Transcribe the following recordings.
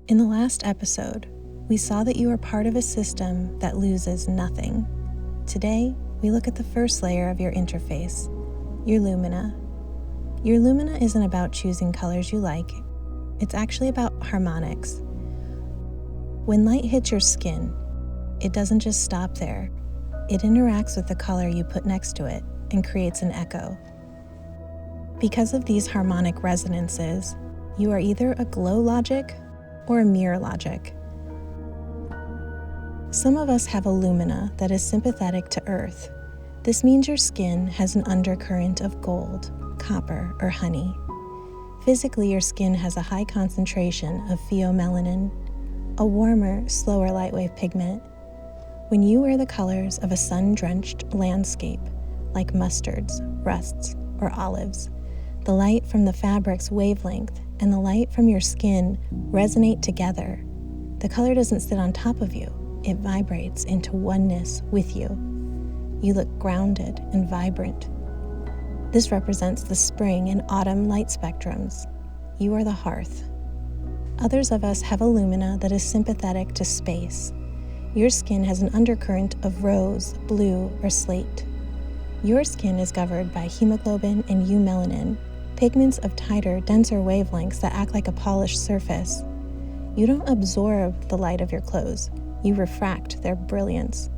In the last episode, we saw that you are part of a system that loses nothing. Today, we look at the first layer of your interface, your Lumina. Your Lumina isn't about choosing colors you like. It's actually about harmonics. When light hits your skin, it doesn't just stop there. It interacts with the color you put next to it and creates an echo. Because of these harmonic resonances, you are either a glow logic or a mirror logic. Some of us have a Lumina that is sympathetic to Earth. This means your skin has an undercurrent of gold, copper, or honey. Physically, your skin has a high concentration of pheomelanin, a warmer, slower lightwave pigment. When you wear the colors of a sun-drenched landscape, like mustards, rusts, or olives, the light from the fabric's wavelength and the light from your skin resonate together. The color doesn't sit on top of you, it vibrates into oneness with you. You look grounded and vibrant. This represents the spring and autumn light spectrums. You are the hearth. Others of us have a Lumina that is sympathetic to space. Your skin has an undercurrent of rose, blue, or slate. Your skin is governed by hemoglobin and eumelanin, pigments of tighter, denser wavelengths that act like a polished surface. You don't absorb the light of your clothes, you refract their brilliance.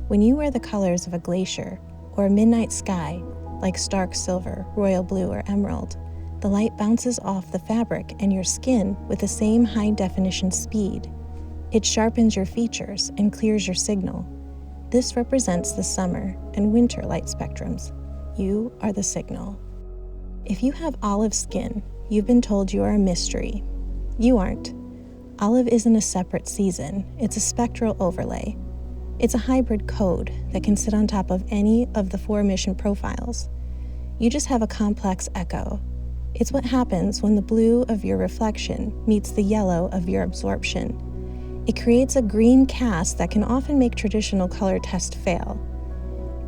When you wear the colors of a glacier or a midnight sky, like stark silver, royal blue, or emerald, the light bounces off the fabric and your skin with the same high-definition speed. It sharpens your features and clears your signal. This represents the summer and winter light spectrums. You are the signal. If you have olive skin, you've been told you are a mystery. You aren't. Olive isn't a separate season, it's a spectral overlay. It's a hybrid code that can sit on top of any of the 4 emission profiles. You just have a complex echo. It's what happens when the blue of your reflection meets the yellow of your absorption. It creates a green cast that can often make traditional color tests fail.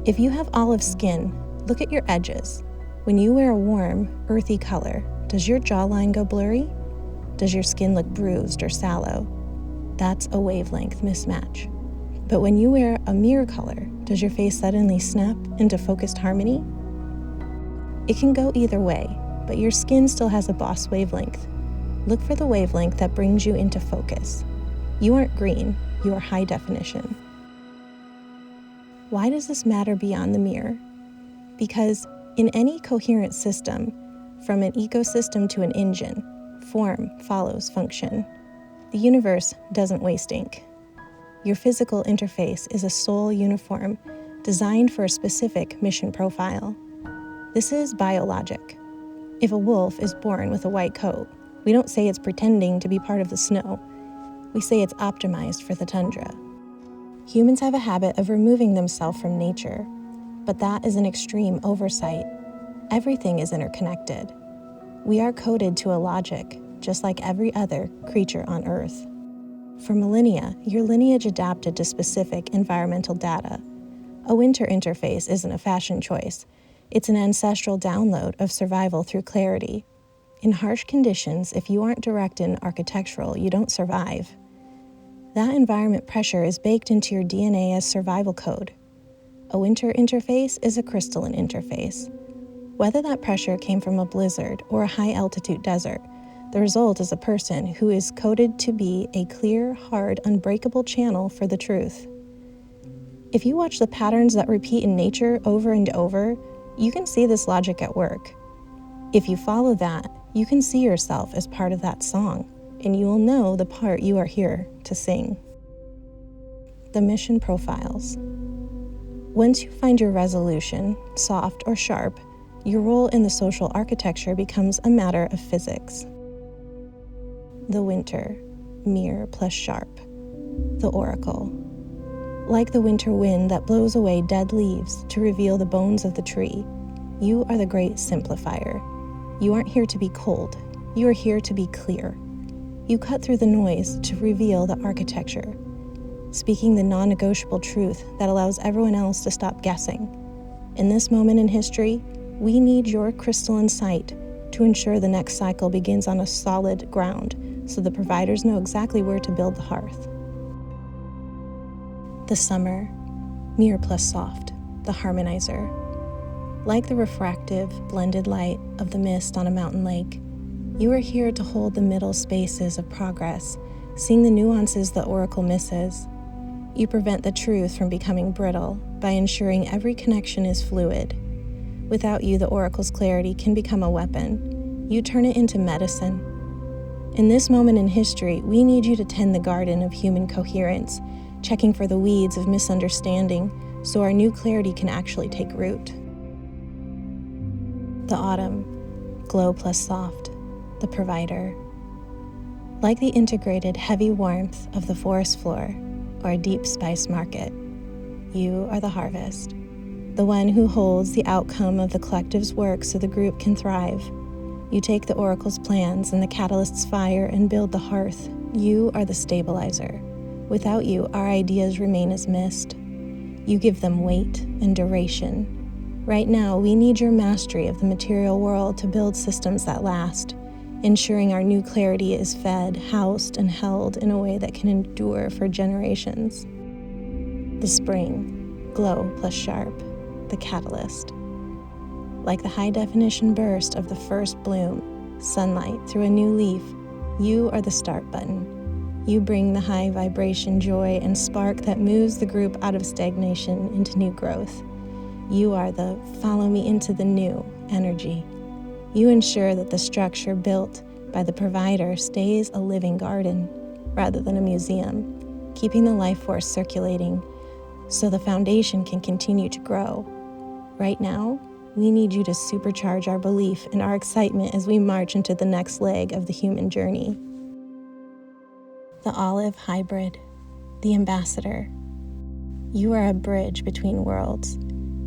If you have olive skin, look at your edges. When you wear a warm, earthy color, does your jawline go blurry? Does your skin look bruised or sallow? That's a wavelength mismatch. But when you wear a mirror color, does your face suddenly snap into focused harmony? It can go either way, but your skin still has a boss wavelength. Look for the wavelength that brings you into focus. You aren't green, you are high definition. Why does this matter beyond the mirror? Because in any coherent system, from an ecosystem to an engine, form follows function. The universe doesn't waste ink. Your physical interface is a soul uniform designed for a specific mission profile. This is biologic. If a wolf is born with a white coat, we don't say it's pretending to be part of the snow. We say it's optimized for the tundra. Humans have a habit of removing themselves from nature, but that is an extreme oversight. Everything is interconnected. We are coded to a logic, just like every other creature on Earth. For millennia, your lineage adapted to specific environmental data. A winter interface isn't a fashion choice. It's an ancestral download of survival through clarity. In harsh conditions, if you aren't direct and architectural, you don't survive. That environment pressure is baked into your DNA as survival code. A winter interface is a crystalline interface. Whether that pressure came from a blizzard or a high-altitude desert, the result is a person who is coded to be a clear, hard, unbreakable channel for the truth. If you watch the patterns that repeat in nature over and over, you can see this logic at work. If you follow that, you can see yourself as part of that song, and you will know the part you are here to sing. The mission profiles. Once you find your resolution, soft or sharp, your role in the social architecture becomes a matter of physics. The winter, mirror plus sharp. The oracle. Like the winter wind that blows away dead leaves to reveal the bones of the tree, you are the great simplifier. You aren't here to be cold, you are here to be clear. You cut through the noise to reveal the architecture, speaking the non-negotiable truth that allows everyone else to stop guessing. In this moment in history, we need your crystalline sight to ensure the next cycle begins on a solid ground, so the providers know exactly where to build the hearth. The summer, mirror plus soft, the harmonizer. Like the refractive, blended light of the mist on a mountain lake, you are here to hold the middle spaces of progress, seeing the nuances the oracle misses. You prevent the truth from becoming brittle by ensuring every connection is fluid. Without you, the oracle's clarity can become a weapon. You turn it into medicine. In this moment in history, we need you to tend the garden of human coherence, checking for the weeds of misunderstanding so our new clarity can actually take root. The autumn, glow plus soft, the provider. Like the integrated heavy warmth of the forest floor or a deep spice market, you are the harvest, the one who holds the outcome of the collective's work so the group can thrive. You take the oracle's plans and the catalyst's fire and build the hearth. You are the stabilizer. Without you, our ideas remain as mist. You give them weight and duration. Right now, we need your mastery of the material world to build systems that last, ensuring our new clarity is fed, housed, and held in a way that can endure for generations. The spring, glow plus sharp, the catalyst. Like the high-definition burst of the first bloom, sunlight through a new leaf, you are the start button. You bring the high vibration joy and spark that moves the group out of stagnation into new growth. You are the follow me into the new energy. You ensure that the structure built by the provider stays a living garden rather than a museum, keeping the life force circulating so the foundation can continue to grow. Right now, we need you to supercharge our belief and our excitement as we march into the next leg of the human journey. The olive hybrid, the ambassador. You are a bridge between worlds.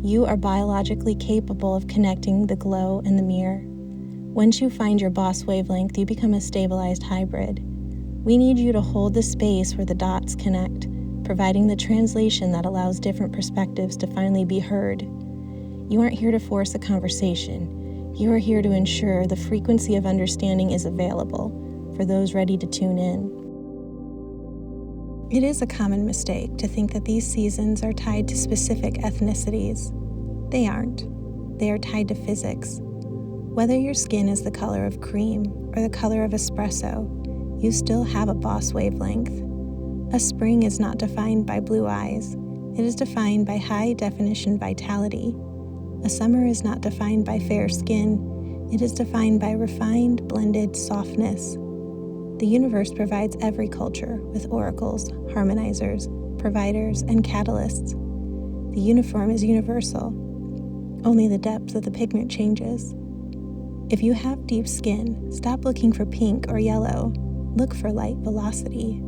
You are biologically capable of connecting the glow and the mirror. Once you find your boss wavelength, you become a stabilized hybrid. We need you to hold the space where the dots connect, providing the translation that allows different perspectives to finally be heard. You aren't here to force a conversation. You are here to ensure the frequency of understanding is available for those ready to tune in. It is a common mistake to think that these seasons are tied to specific ethnicities. They aren't. They are tied to physics. Whether your skin is the color of cream or the color of espresso, you still have a boss wavelength. A spring is not defined by blue eyes. It is defined by high-definition vitality. A summer is not defined by fair skin. It is defined by refined, blended softness. The universe provides every culture with oracles, harmonizers, providers, and catalysts. The uniform is universal. Only the depth of the pigment changes. If you have deep skin, stop looking for pink or yellow. Look for light velocity.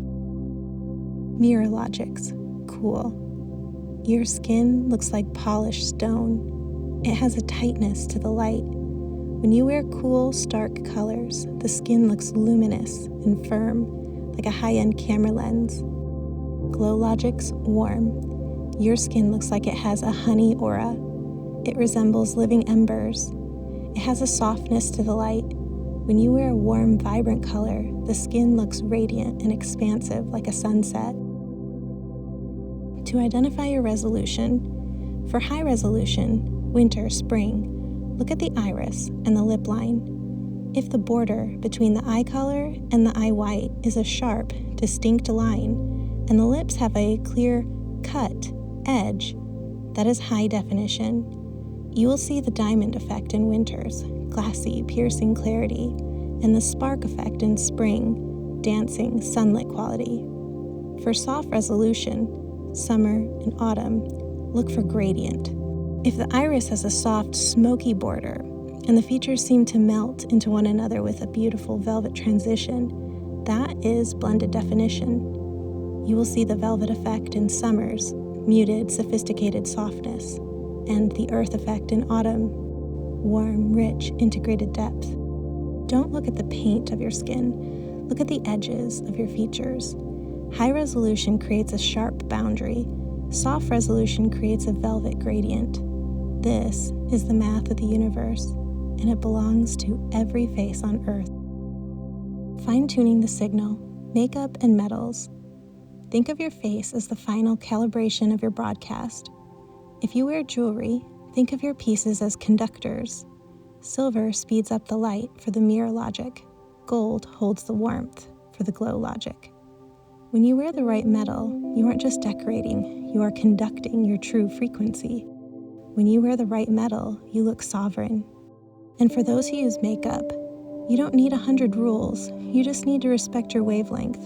Mirror logics. Cool. Your skin looks like polished stone. It has a tightness to the light. When you wear cool, stark colors, the skin looks luminous and firm, like a high-end camera lens. Glow logics, warm. Your skin looks like it has a honey aura. It resembles living embers. It has a softness to the light. When you wear a warm, vibrant color, the skin looks radiant and expansive like a sunset. To identify your resolution, for high resolution, winter, spring, look at the iris and the lip line. If the border between the eye color and the eye white is a sharp, distinct line, and the lips have a clear, cut edge, that is high definition. You will see the diamond effect in winters, glassy, piercing clarity, and the spark effect in spring, dancing, sunlit quality. For soft resolution, summer and autumn, look for gradient. If the iris has a soft, smoky border, and the features seem to melt into one another with a beautiful velvet transition, that is blended definition. You will see the velvet effect in summers, muted, sophisticated softness, and the earth effect in autumn, warm, rich, integrated depth. Don't look at the paint of your skin. Look at the edges of your features. High resolution creates a sharp boundary. Soft resolution creates a velvet gradient. This is the math of the universe, and it belongs to every face on Earth. fine-tuning the signal, makeup, and metals. Think of your face as the final calibration of your broadcast. If you wear jewelry, think of your pieces as conductors. Silver speeds up the light for the mirror logic. Gold holds the warmth for the glow logic. When you wear the right metal, you aren't just decorating, you are conducting your true frequency. When you wear the right metal, you look sovereign. And for those who use makeup, you don't need 100 rules, you just need to respect your wavelength.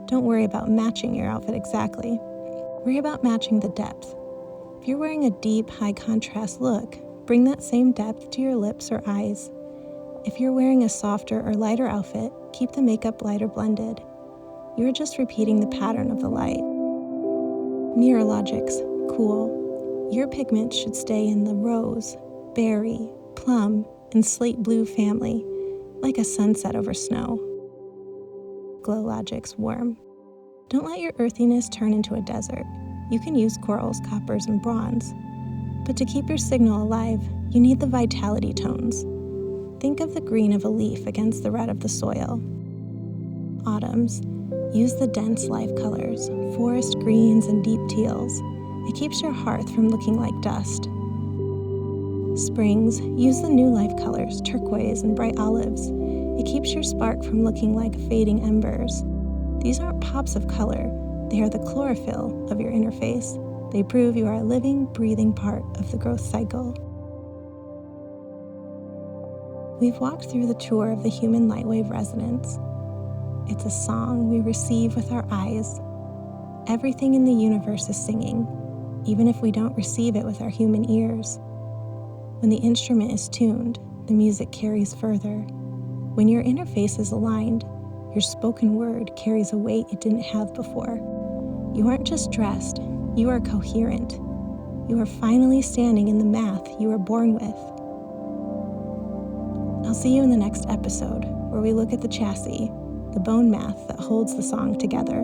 Don't worry about matching your outfit exactly. Worry about matching the depth. If you're wearing a deep, high-contrast look, bring that same depth to your lips or eyes. If you're wearing a softer or lighter outfit, keep the makeup light or blended. You're just repeating the pattern of the light. Mirror logics, cool. Your pigments should stay in the rose, berry, plum, and slate blue family, like a sunset over snow. Glow logics, warm. Don't let your earthiness turn into a desert. You can use corals, coppers, and bronze. But to keep your signal alive, you need the vitality tones. Think of the green of a leaf against the red of the soil. Autumns. Use the dense life colors, forest greens and deep teals. It keeps your hearth from looking like dust. Springs. Use the new life colors, turquoise and bright olives. It keeps your spark from looking like fading embers. These aren't pops of color. They are the chlorophyll of your interface. They prove you are a living, breathing part of the growth cycle. We've walked through the tour of the human lightwave resonance. It's a song we receive with our eyes. Everything in the universe is singing, even if we don't receive it with our human ears. When the instrument is tuned, the music carries further. When your interface is aligned, your spoken word carries a weight it didn't have before. You aren't just dressed, you are coherent. You are finally standing in the math you were born with. I'll see you in the next episode, where we look at the chassis, the bone math that holds the song together.